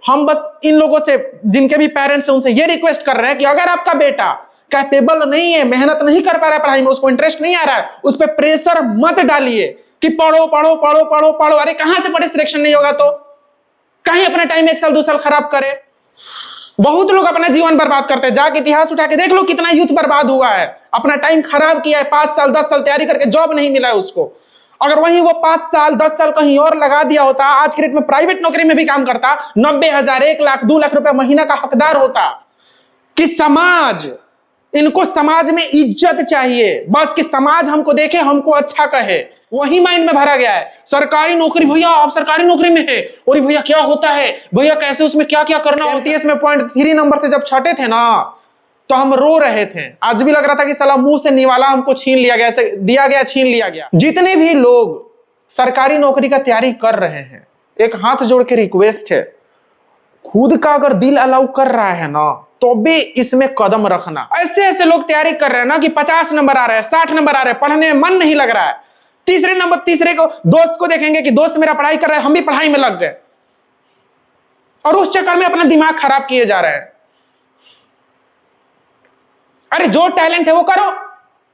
हम बस इन लोगों से, जिनके भी पेरेंट्स हैं, उनसे ये रिक्वेस्ट कर रहे हैं कि अगर आपका बेटा कैपेबल नहीं है, मेहनत नहीं कर पा रहा है पढ़ाई में, उसको इंटरेस्ट नहीं आ रहा है, उस पर प्रेशर मत डालिए कि पढ़ो पढ़ो पढ़ो पढ़ो पढ़ो। अरे कहां से पढ़े, सिलेक्शन नहीं होगा तो कहीं अपना टाइम 1 साल 2 साल खराब करे। बहुत लोग अपना जीवन बर्बाद करते हैं, जाके इतिहास उठा के देख लो कितना यूथ बर्बाद हुआ है, अपना टाइम खराब किया है, 5 साल 10 साल तैयारी करके जॉब नहीं मिला है उसको। अगर वहीं वो 5 साल 10 साल कहीं और लगा दिया होता, आज के डेट में प्राइवेट नौकरी में भी काम करता, 90,000 1 लाख 2 लाख रुपए महीना का हकदार होता। कि समाज, इनको समाज में इज्जत चाहिए, बस कि समाज हमको देखे, हमको अच्छा कहे, वही माइंड में भरा गया है। सरकारी नौकरी, भैया आप सरकारी नौकरी में है, और भैया क्या होता है, भैया कैसे उसमें क्या क्या करना। एमटीएस में 0.3 नंबर से जब छटे थे ना, तो हम रो रहे थे। आज भी लग रहा था कि साला मुंह से निवाला हमको छीन लिया गया, दिया गया, छीन लिया गया। जितने भी लोग सरकारी नौकरी का तैयारी कर रहे हैं, एक हाथ जोड़ के रिक्वेस्ट है, खुद का अगर दिल अलाउ कर रहा है ना, तो भी इसमें कदम रखना। ऐसे ऐसे लोग तैयारी कर रहे हैं ना कि 50 नंबर आ रहे हैं, 60 नंबर आ रहे हैं, पढ़ने में मन नहीं लग रहा है, तीसरे को दोस्त को देखेंगे कि दोस्त मेरा पढ़ाई कर रहा है, हम भी पढ़ाई में लग गए, और उस चक्कर में अपना दिमाग खराब किए जा रहे हैं। अरे जो टैलेंट है वो करो,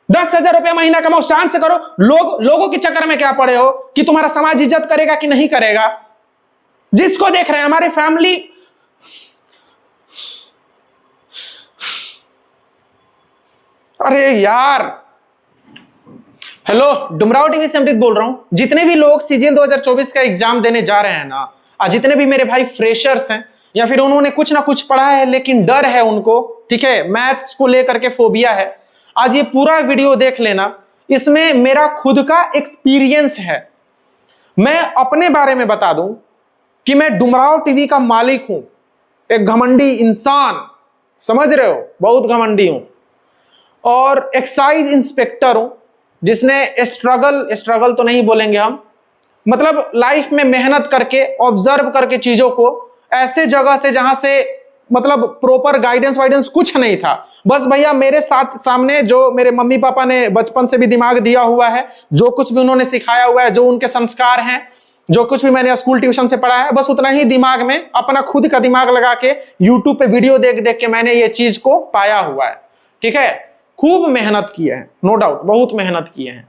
10,000 रुपया महीना कमाओ, शांत से करो। लोगों के चक्कर में क्या पड़े हो कि तुम्हारा समाज इज्जत करेगा कि नहीं करेगा। जिसको देख रहे हैं, हमारी फैमिली, अरे यार, हेलो, डुमराव टीवी से अमृत बोल रहा हूं। जितने भी लोग सीजीएल 2024 का एग्जाम देने जा रहे हैं ना, जितने भी मेरे भाई फ्रेशर्स हैं, या फिर उन्होंने कुछ ना कुछ पढ़ा है लेकिन डर है उनको, ठीक है, मैथ्स को लेकर के फोबिया है, आज ये पूरा वीडियो देख लेना। इसमें मेरा खुद का एक्सपीरियंस है। मैं अपने बारे में बता दूं कि मैं डुमराव टीवी का मालिक हूं, एक घमंडी इंसान, समझ रहे हो, बहुत घमंडी हूं, और एक्साइज इंस्पेक्टर हूं, जिसने स्ट्रगल तो नहीं बोलेंगे हम, मतलब लाइफ में मेहनत करके, ऑब्जर्व करके चीजों को, ऐसे जगह से जहां से मतलब प्रॉपर गाइडेंस वाइडेंस कुछ नहीं था, बस भैया मेरे साथ सामने जो मेरे मम्मी पापा ने बचपन से भी दिमाग दिया हुआ है, जो कुछ भी उन्होंने सिखाया हुआ है, जो उनके संस्कार हैं, जो कुछ भी मैंने स्कूल ट्यूशन से पढ़ा है, बस उतना ही दिमाग में, अपना खुद का दिमाग लगा के यूट्यूब पे वीडियो देख देख के मैंने ये चीज को पाया हुआ है। ठीक है, खूब मेहनत किए हैं, नो डाउट, बहुत मेहनत किए हैं,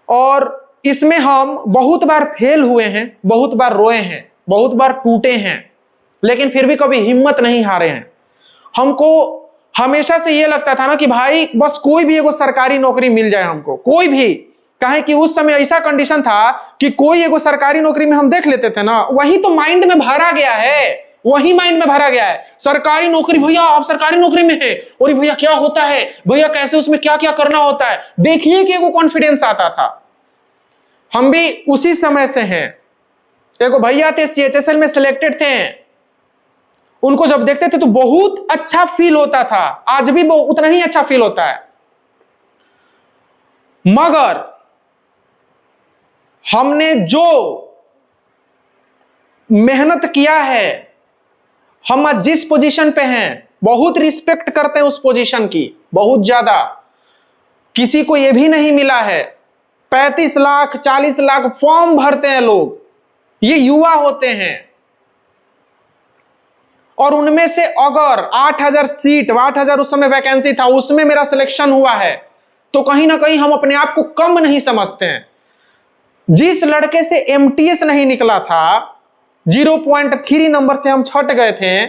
और इसमें हम बहुत बार फेल हुए हैं, बहुत बार रोए हैं, बहुत बार टूटे हैं, लेकिन फिर भी कभी हिम्मत नहीं हारे हैं। हमको हमेशा से ये लगता था ना कि भाई बस कोई भी एगो सरकारी नौकरी मिल जाए हमको, कोई भी, काहे कि उस समय ऐसा कंडीशन था कि कोई एगो सरकारी नौकरी में हम देख लेते थे ना, वही तो माइंड में भरा गया है, वही माइंड में भरा गया है। सरकारी नौकरी, भैया आप सरकारी नौकरी में है, और भैया क्या होता है, भैया कैसे उसमें क्या क्या करना होता है, देखिए कि एगो कॉन्फिडेंस आता था। हम भी उसी समय से हैं। एगो भैया थे सीएचएसएल में सिलेक्टेड थे, उनको जब देखते थे तो बहुत अच्छा फील होता था, आज भी उतना ही अच्छा फील होता है। मगर हमने जो मेहनत किया है, हम आज जिस पोजीशन पे हैं, बहुत रिस्पेक्ट करते हैं उस पोजीशन की, बहुत ज्यादा। किसी को यह भी नहीं मिला है, 35 लाख 40 लाख फॉर्म भरते हैं लोग, ये युवा होते हैं, और उनमें से अगर 8,000 सीट, 8,000 उस समय वैकेंसी था, उसमें मेरा सिलेक्शन हुआ है, तो कहीं ना कहीं हम अपने आप को कम नहीं समझते हैं। जिस लड़के से एमटीएस नहीं निकला था, 0.3 नंबर से हम छट गए थे,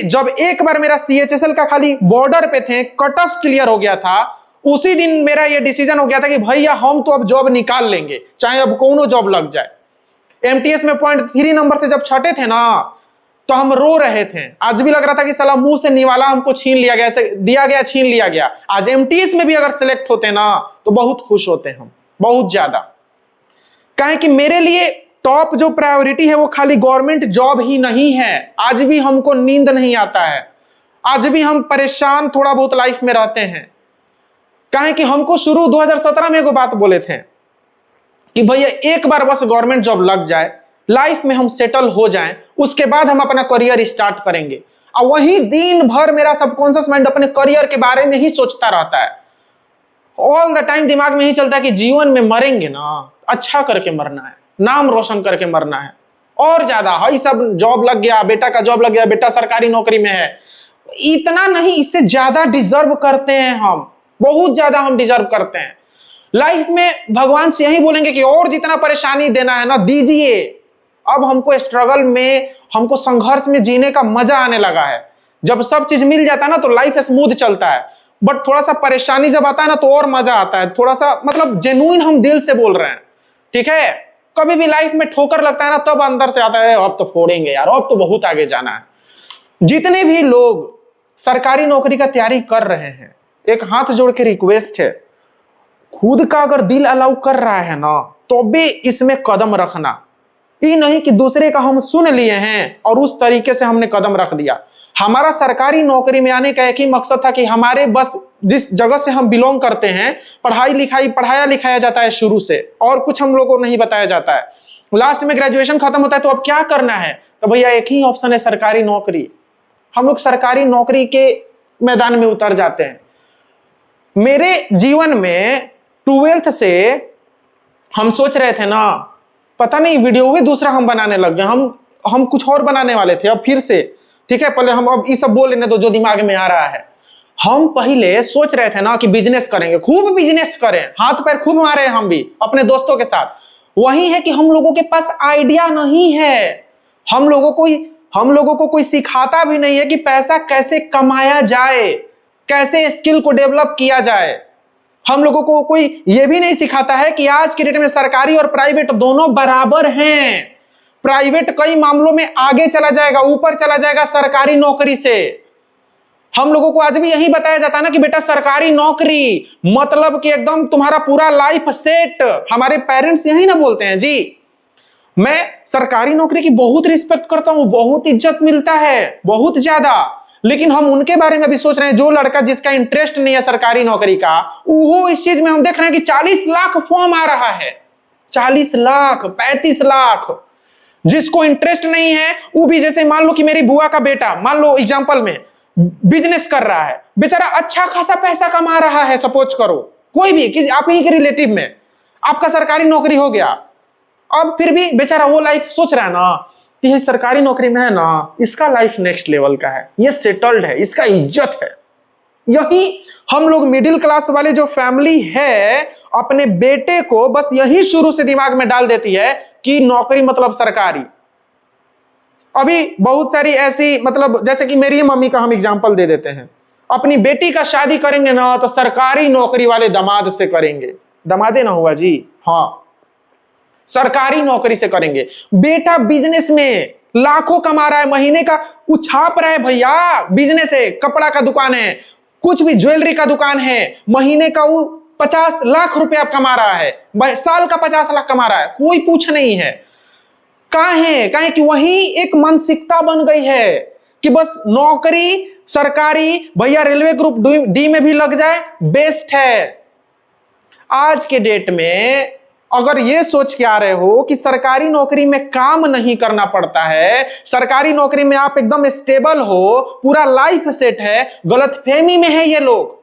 जब एक बार मेरा सीएचएसएल का खाली बॉर्डर पे थे, कट ऑफ क्लियर हो गया था, उसी दिन मेरा ये डिसीजन हो गया था कि भैया हम तो अब जॉब निकाल लेंगे, चाहे अब कौनो जॉब लग जाए। एमटीएस में 0.3 नंबर से जब छटे थे ना, तो हम रो रहे थे। आज भी लग रहा था कि साला मुंह से निवाला हमको छीन लिया गया, दिया गया, छीन लिया गया। आज एमटीएस में भी अगर सिलेक्ट होते ना, तो बहुत खुश होते हम, बहुत ज्यादा। काहे कि मेरे लिए टॉप जो प्रायोरिटी है वो खाली गवर्नमेंट जॉब ही नहीं है। आज भी हमको नींद नहीं आता है, आज भी हम परेशान थोड़ा बहुत लाइफ में रहते हैं। काहे कि हमको शुरू 2017 में एगो बात बोले थे कि भैया एक बार बस गवर्नमेंट जॉब लग जाए, लाइफ में हम सेटल हो जाएं, उसके बाद हम अपना करियर स्टार्ट करेंगे। और वही दिन भर मेरा सबकॉन्शियस माइंड अपने करियर के बारे में ही सोचता रहता है। ऑल द टाइम दिमाग में ही चलता है कि जीवन में मरेंगे ना, अच्छा करके मरना है, नाम रोशन करके मरना है। और ज्यादा, हाई सब जॉब लग गया, बेटा का जॉब लग गया, बेटा सरकारी नौकरी में है, इतना नहीं, इससे ज्यादा डिजर्व करते हैं हम, बहुत ज्यादा हम डिजर्व करते हैं। लाइफ में भगवान से यही बोलेंगे कि और जितना परेशानी देना है ना दीजिए। अब हमको स्ट्रगल में, हमको संघर्ष में जीने का मजा आने लगा है। जब सब चीज मिल जाता है ना तो लाइफ स्मूथ चलता है, बट थोड़ा सा परेशानी जब आता है ना तो और मजा आता है। थोड़ा सा मतलब जेन्युइन हम दिल से बोल रहे हैं, ठीक है। कभी भी लाइफ में ठोकर लगता है ना तब अंदर से आता है अब तो फोड़ेंगे यार, अब तो बहुत आगे जाना है। जितने भी लोग सरकारी नौकरी का तैयारी कर रहे हैं, एक हाथ जोड़ के रिक्वेस्ट है, खुद का अगर दिल अलाउ कर रहा है ना तो भी इसमें कदम रखना। ये नहीं कि दूसरे का हम सुन लिए हैं और उस तरीके से हमने कदम रख दिया। हमारा सरकारी नौकरी में आने का एक ही मकसद था कि हमारे बस जिस जगह से हम बिलोंग करते हैं, पढ़ाया लिखाया जाता है शुरू से, और कुछ हम लोगों को नहीं बताया जाता है। लास्ट में ग्रेजुएशन खत्म होता है तो अब क्या करना है, तो भैया एक ही ऑप्शन है, सरकारी नौकरी। हम लोग सरकारी नौकरी के मैदान में उतर जाते हैं। मेरे जीवन में 12th से हम सोच रहे थे ना, पता नहीं वीडियो भी दूसरा हम बनाने लग गए। हम कुछ और बनाने वाले थे, अब फिर से, ठीक है। पहले हम अब ये सब बोल लेने दो जो दिमाग में आ रहा है। हम पहले सोच रहे थे ना कि बिजनेस करेंगे, खूब बिजनेस करें, हाथ पैर खूब मारे हम भी अपने दोस्तों के साथ। वही है कि हम लोगों के पास आइडिया नहीं है। हम लोगों को कोई सिखाता भी नहीं है कि पैसा कैसे कमाया जाए, कैसे स्किल को डेवलप किया जाए। हम लोगों को कोई यह भी नहीं सिखाता है कि आज के डेट में सरकारी और प्राइवेट दोनों बराबर हैं। प्राइवेट कई मामलों में आगे चला जाएगा, ऊपर चला जाएगा सरकारी नौकरी से। हम लोगों को आज भी यही बताया जाता है ना कि बेटा सरकारी नौकरी मतलब कि एकदम तुम्हारा पूरा लाइफ सेट। हमारे पेरेंट्स यही ना बोलते हैं जी। मैं सरकारी नौकरी की बहुत रिस्पेक्ट करता हूं, बहुत इज्जत मिलता है, बहुत ज्यादा। लेकिन हम उनके बारे में भी सोच रहे हैं जो लड़का जिसका इंटरेस्ट नहीं है सरकारी नौकरी का, वो इस चीज में हम देख रहे हैं कि 40 लाख फॉर्म आ रहा है, 40 लाख, 35 लाख। जिसको इंटरेस्ट नहीं है वो भी, जैसे मान लो कि मेरी बुआ का बेटा, मान लो एग्जांपल में, बिजनेस कर रहा है, बेचारा अच्छा खासा पैसा कमा रहा है, सपोज करो कोई भी किसी आप ही के रिलेटिव में, आपका सरकारी नौकरी हो गया। अब फिर भी बेचारा वो लाइफ सोच रहा है ना कि ये सरकारी नौकरी में है ना, इसका लाइफ नेक्स्ट लेवल का है, ये सेटल्ड है, इसका इज्जत है। यही हम लोग मिडिल क्लास वाले जो फैमिली है अपने बेटे को बस यही शुरू से दिमाग में डाल देती है कि नौकरी मतलब सरकारी। अभी बहुत सारी ऐसी, मतलब जैसे कि मेरी मम्मी का हम एग्जांपल दे देते हैं, अपनी बेटी का शादी करेंगे ना तो सरकारी नौकरी वाले दामाद से करेंगे। दामादे ना हुआ जी, हाँ, सरकारी नौकरी से करेंगे। बेटा बिजनेस में लाखों कमा रहा है, महीने का कुछ छाप रहा है भैया, बिजनेस है, कपड़ा का दुकान है, कुछ भी ज्वेलरी का दुकान है, महीने का वो 50 लाख रुपया कमा रहा है, साल का 50 लाख कमा रहा है, कोई पूछ नहीं है। काहे कि वही एक मानसिकता बन गई है कि बस नौकरी सरकारी, भैया रेलवे ग्रुप डी में भी लग जाए बेस्ट है। आज के डेट में अगर ये सोच के आ रहे हो कि सरकारी नौकरी में काम नहीं करना पड़ता है, सरकारी नौकरी में आप एकदम स्टेबल हो, पूरा लाइफ सेट है, गलतफहमी में है ये लोग।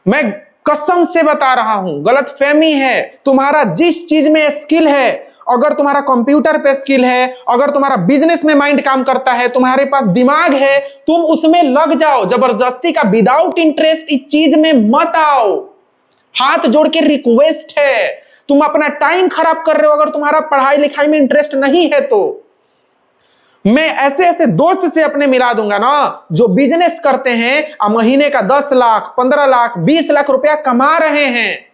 मैं कसम से बता रहा हूं, गलतफहमी है। तुम्हारा जिस चीज में स्किल है, अगर तुम्हारा कंप्यूटर पे स्किल है, अगर तुम्हारा बिजनेस में माइंड काम करता है, तुम्हारे पास दिमाग है, तुम उसमें लग जाओ। जबरदस्ती का विदाउट इंटरेस्ट इस चीज में मत आओ। हाथ जोड़ के रिक्वेस्ट है, तुम अपना टाइम खराब कर रहे हो अगर तुम्हारा पढ़ाई लिखाई में इंटरेस्ट नहीं है तो। मैं ऐसे ऐसे दोस्त से अपने मिला दूंगा ना जो बिजनेस करते हैं, महीने का 10 लाख, 15 लाख, 20 लाख रुपया कमा रहे हैं।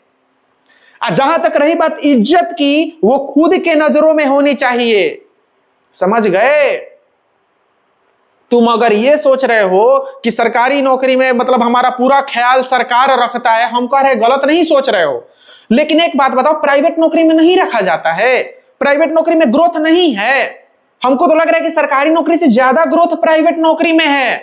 जहां तक रही बात इज्जत की, वो खुद के नजरों में होनी चाहिए, समझ गए। तुम अगर ये सोच रहे हो कि सरकारी नौकरी में मतलब हमारा पूरा ख्याल सरकार रखता है, हम कह रहे गलत नहीं सोच रहे हो। लेकिन एक बात बताओ, प्राइवेट नौकरी में नहीं रखा जाता है, प्राइवेट नौकरी में ग्रोथ नहीं है। हमको तो लग रहा है कि सरकारी नौकरी से ज्यादा ग्रोथ प्राइवेट नौकरी में है।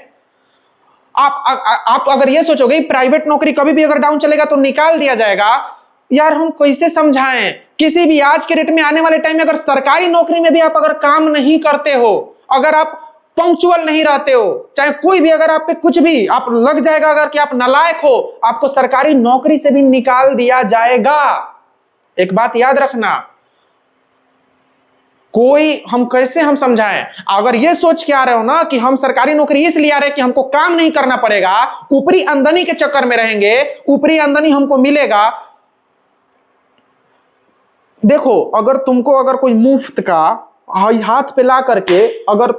आप अगर ये सोचोगे प्राइवेट नौकरी कभी भी अगर डाउन चलेगा तो निकाल दिया जाएगा, यार हम कैसे समझाएं किसी भी आज के डेट में आने वाले टाइम में। अगर सरकारी नौकरी में भी आप अगर काम नहीं करते हो, अगर आप पंक्चुअल नहीं रहते हो, चाहे कोई भी अगर आप पे कुछ भी आप लग जाएगा, अगर कि आप नालायक हो, आपको सरकारी नौकरी से भी निकाल दिया जाएगा। एक बात याद रखना, कोई हम कैसे हम समझाएं? अगर ये सोच के आ रहे हो ना कि हम सरकारी नौकरी इसलिए आ रहे हैं कि हमको काम नहीं करना पड़ेगा, ऊपरी आमदनी के चक्कर में रहेंगे, ऊपरी आमदनी हमको मिलेगा। देखो, अगर तुमको अगर कोई मुफ्त का हाथ पे ला करके अगर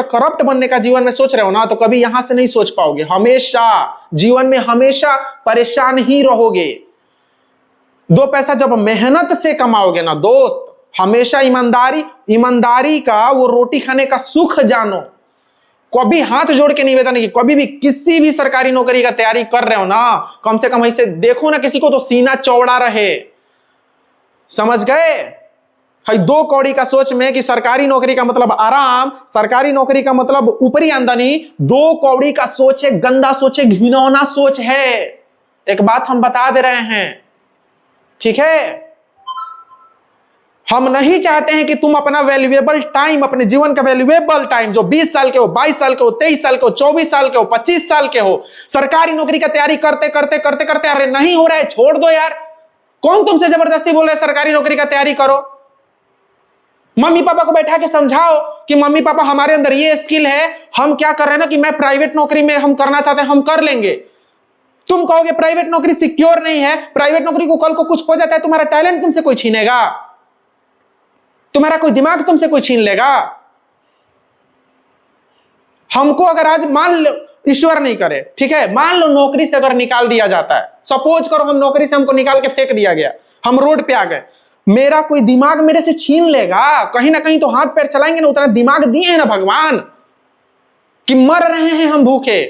करप्ट बनने का जीवन में सोच रहे हो ना, तो कभी यहां से नहीं सोच पाओगे। हमेशा जीवन में हमेशा परेशान ही रहोगे। 2 पैसा जब मेहनत से कमाओगे ना दोस्त, हमेशा ईमानदारी का वो रोटी खाने का सुख जानो। कभी हाथ जोड़ के निवेदन है कि कभी भी किसी भी सरकारी नौकरी का तैयारी कर रहे हो ना, कम से कम ऐसे देखो ना किसी को तो सीना चौड़ा रहे। समझ गए? 2 कौड़ी का सोच में कि सरकारी नौकरी का मतलब आराम, सरकारी नौकरी का मतलब ऊपरी आमदनी, 2 कौड़ी का सोच है, गंदा सोच है, घिनौना सोच है। एक बात हम बता दे रहे हैं, ठीक है? हम नहीं चाहते हैं कि तुम अपना वैल्यूएबल टाइम, अपने जीवन का वैल्यूएबल टाइम, जो 20 साल के हो, 22 साल के हो, 23 साल के हो, 24 साल के हो, 25 साल के हो, सरकारी नौकरी का तैयारी करते करते करते करते अरे नहीं हो रहा है, छोड़ दो यार। कौन तुमसे जबरदस्ती बोल रहा है सरकारी नौकरी का तैयारी करो? मम्मी पापा को बैठा के समझाओ कि मम्मी पापा हमारे अंदर ये स्किल है, हम क्या कर रहे हैं ना कि मैं प्राइवेट नौकरी में हम करना चाहते हैं, हम कर लेंगे। तुम कहोगे प्राइवेट नौकरी सिक्योर नहीं है, प्राइवेट नौकरी को कल को कुछ हो जाता है, तुम्हारा टैलेंट तुमसे कोई छीनेगा? तुम्हारा कोई दिमाग तुमसे कोई छीन लेगा? हमको अगर आज मान लो, ईश्वर नहीं करे, ठीक है, मान लो नौकरी से अगर निकाल दिया जाता है, सपोज करो हम नौकरी से हमको निकाल के फेंक दिया गया, हम रोड पे आ गए, मेरा कोई दिमाग मेरे से छीन लेगा? कहीं ना कहीं तो हाथ पैर चलाएंगे ना। उतना दिमाग दिए हैं ना भगवान कि मर रहे हैं हम भूखे।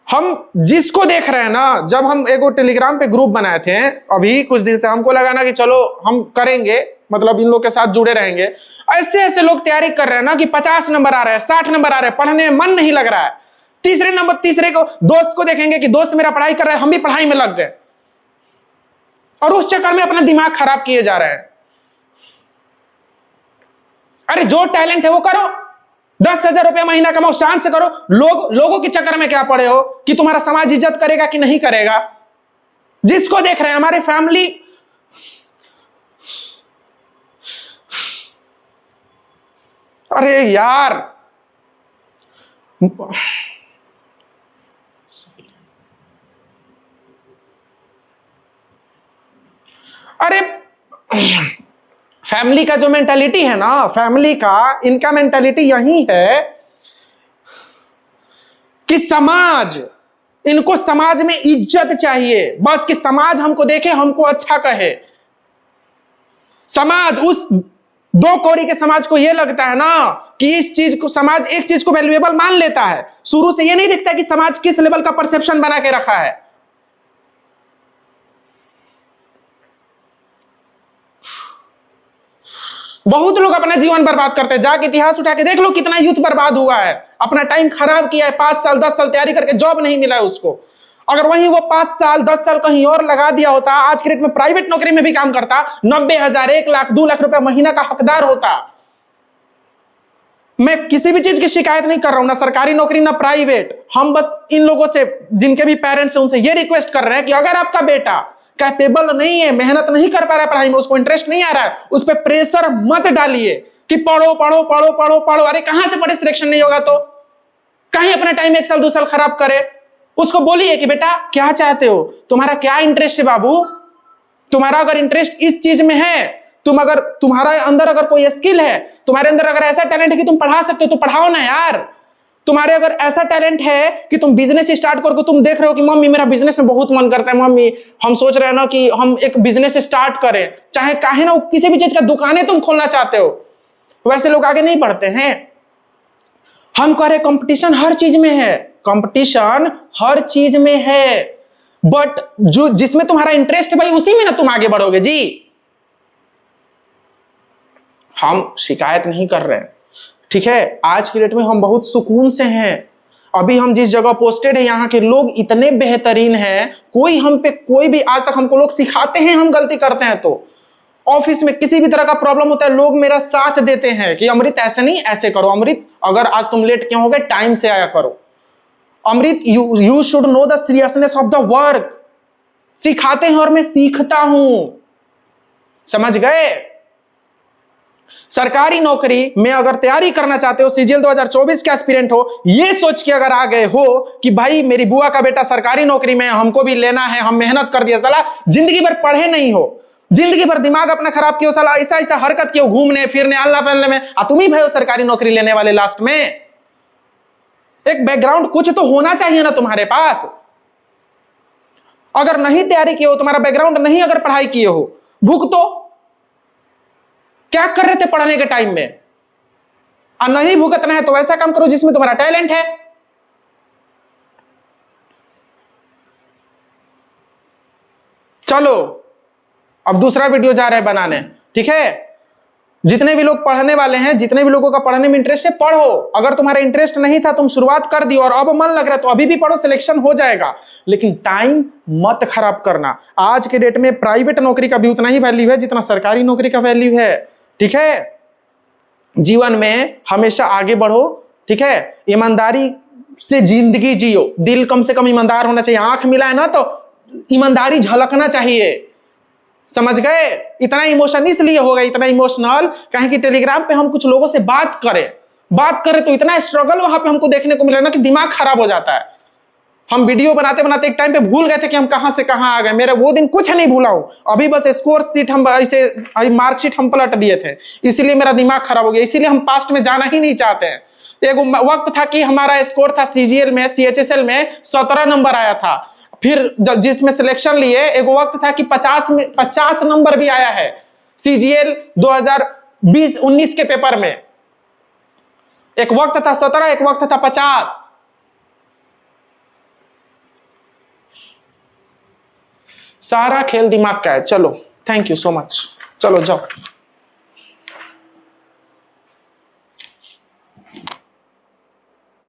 हम जिसको देख रहे हैं ना, जब हम एगो टेलीग्राम पे ग्रुप बनाए थे अभी कुछ दिन से, हमको लगा ना कि चलो हम करेंगे, मतलब इन लोग के साथ जुड़े रहेंगे। ऐसे ऐसे लोग तैयारी कर रहे हैं ना कि 50 नंबर आ रहे हैं, 60 नंबर आ रहे हैं, पढ़ने में मन नहीं लग रहा है। तीसरे को दोस्त को देखेंगे कि दोस्त मेरा पढ़ाई कर रहा है, हम भी पढ़ाई में लग गए, और उस चक्कर में अपना दिमाग खराब किए जा रहे हैं। अरे जो टैलेंट है वो करो, 10,000 रुपया महीना कमाओ, शांत से करो। लोगों के चक्कर में क्या पड़े हो कि तुम्हारा समाज इज्जत करेगा कि नहीं करेगा? जिसको देख रहे हैं हमारी फैमिली, अरे यार अरे फैमिली का जो मेंटालिटी है ना, फैमिली का इनका मेंटालिटी यही है कि इनको समाज में इज्जत चाहिए, बस कि समाज हमको देखे, हमको अच्छा कहे। समाज, उस 2 कौड़ी के समाज को यह लगता है ना कि इस चीज को, समाज एक चीज को वैल्यूएबल मान लेता है, शुरू से यह नहीं दिखता कि समाज किस लेवल का परसेप्शन बना के रखा है। बहुत लोग अपना जीवन बर्बाद करते हैं, जाके इतिहास उठा के देख लो कितना यूथ बर्बाद हुआ है, अपना टाइम खराब किया है, 5 साल 10 साल तैयारी करके जॉब नहीं मिला है उसको। अगर वहीं वो 5 साल 10 साल कहीं और लगा दिया होता, आज के डेट में प्राइवेट नौकरी में भी काम करता, 90,000 1 लाख 2 लाख रुपए महीना का हकदार होता। मैं किसी भी चीज की शिकायत नहीं कर रहा हूं, ना सरकारी नौकरी ना प्राइवेट। हम बस इन लोगों से, जिनके भी पेरेंट्स हैं, उनसे ये रिक्वेस्ट कर रहे हैं कि अगर आपका बेटा कैपेबल नहीं है, मेहनत नहीं कर पा रहा है पढ़ाई में, उसको इंटरेस्ट नहीं आ रहा है, उस पर प्रेशर मत डालिए कि पढ़ो पढ़ो पढ़ो पढ़ो पढ़ो। अरे कहां से पढ़े, सिलेक्शन नहीं होगा तो कहीं अपना टाइम 1 साल 2 साल खराब करे। उसको बोलिए कि बेटा क्या चाहते हो, तुम्हारा क्या इंटरेस्ट है बाबू, तुम्हारा अगर इंटरेस्ट इस चीज में है, तुम्हारा अंदर अगर कोई स्किल है, तुम्हारे अंदर अगर ऐसा टैलेंट है कि तुम पढ़ा सकते हो, तो पढ़ाओ ना यार। तुम्हारे अगर ऐसा टैलेंट है कि तुम बिजनेस स्टार्ट करके, तुम देख रहे हो कि मम्मी मेरा बिजनेस में बहुत मन करता है, मम्मी हम सोच रहे हैं ना कि हम एक बिजनेस स्टार्ट करें, चाहे काहे ना किसी भी चीज का दुकानें तुम खोलना चाहते हो, वैसे लोग आगे नहीं बढ़ते हैं। हम कह रहे कंपटीशन हर चीज में है, कंपटीशन हर चीज में है, बट जो जिसमें तुम्हारा इंटरेस्ट है भाई, उसी में ना तुम आगे बढ़ोगे जी। हम शिकायत नहीं कर रहे हैं, ठीक है, आज की डेट में हम बहुत सुकून से हैं। अभी हम जिस जगह पोस्टेड है, यहाँ के लोग इतने बेहतरीन हैं, कोई हम पे कोई भी, आज तक हमको लोग सिखाते हैं, हम गलती करते हैं तो ऑफिस में किसी भी तरह का प्रॉब्लम होता है, लोग मेरा साथ देते हैं कि अमृत ऐसे नहीं ऐसे करो, अमृत अगर आज तुम लेट क्यों हो गए, टाइम से आया करो। Amrit, you should know the seriousness of the work. सिखाते हैं और मैं सीखता हूं, समझ गए। सरकारी नौकरी में अगर तैयारी करना चाहते हो, सीजीएल 2024 के एस्पिरेंट हो, ये सोच के अगर आ गए हो कि भाई मेरी बुआ का बेटा सरकारी नौकरी में, हमको भी लेना है, हम मेहनत कर दिया, साला जिंदगी भर पढ़े नहीं हो, जिंदगी भर दिमाग अपना खराब किया, साला ऐसा ऐसा हरकत क्यों, घूमने फिरने अल्लाह पहनने में, तुम ही भाई हो सरकारी नौकरी लेने वाले लास्ट में। एक बैकग्राउंड कुछ तो होना चाहिए ना तुम्हारे पास। अगर नहीं तैयारी किए हो, तुम्हारा बैकग्राउंड नहीं, अगर पढ़ाई किए हो, भुगतो। क्या कर रहे थे पढ़ने के टाइम में? और नहीं भुगतना है तो ऐसा काम करो जिसमें तुम्हारा टैलेंट है। चलो अब दूसरा वीडियो जा रहे हैं बनाने, ठीक है। जितने भी लोग पढ़ने वाले हैं, जितने भी लोगों का पढ़ने में इंटरेस्ट है, पढ़ो। अगर तुम्हारा इंटरेस्ट नहीं था, तुम शुरुआत कर दी और अब मन लग रहा है तो अभी भी पढ़ो, सिलेक्शन हो जाएगा। लेकिन टाइम मत खराब करना। आज के डेट में प्राइवेट नौकरी का भी उतना ही वैल्यू है जितना सरकारी नौकरी का वैल्यू है, ठीक है। जीवन में हमेशा आगे बढ़ो, ठीक है। ईमानदारी से जिंदगी जियो, दिल कम से कम ईमानदार होना चाहिए। आंख मिला है ना तो ईमानदारी झलकना चाहिए, समझ गए। इतना इमोशन इसलिए होगा, इतना इमोशनल कहें कि टेलीग्राम पे हम कुछ लोगों से बात करें तो इतना स्ट्रगल वहां पे हमको देखने को मिला ना कि दिमाग खराब हो जाता है। हम वीडियो बनाते बनाते एक टाइम पे भूल गए थे कि हम कहां से कहां आ गए। मेरे वो दिन कुछ नहीं भूला हूं, अभी बस स्कोर शीट हम ऐसे मार्कशीट हम पलट दिए थे, इसीलिए मेरा दिमाग खराब हो गया। इसीलिए हम पास्ट में जाना ही नहीं चाहते हैं। एक वक्त था कि हमारा स्कोर था सीजीएल में, सीएचएसएल में 17 नंबर आया था, फिर जिसमें सिलेक्शन लिए एक वक्त था कि 50 नंबर भी आया है सीजीएल 2020-19 के पेपर में। एक वक्त था 17, एक वक्त था 50। सारा खेल दिमाग का है। चलो, थैंक यू सो मच, चलो जाओ।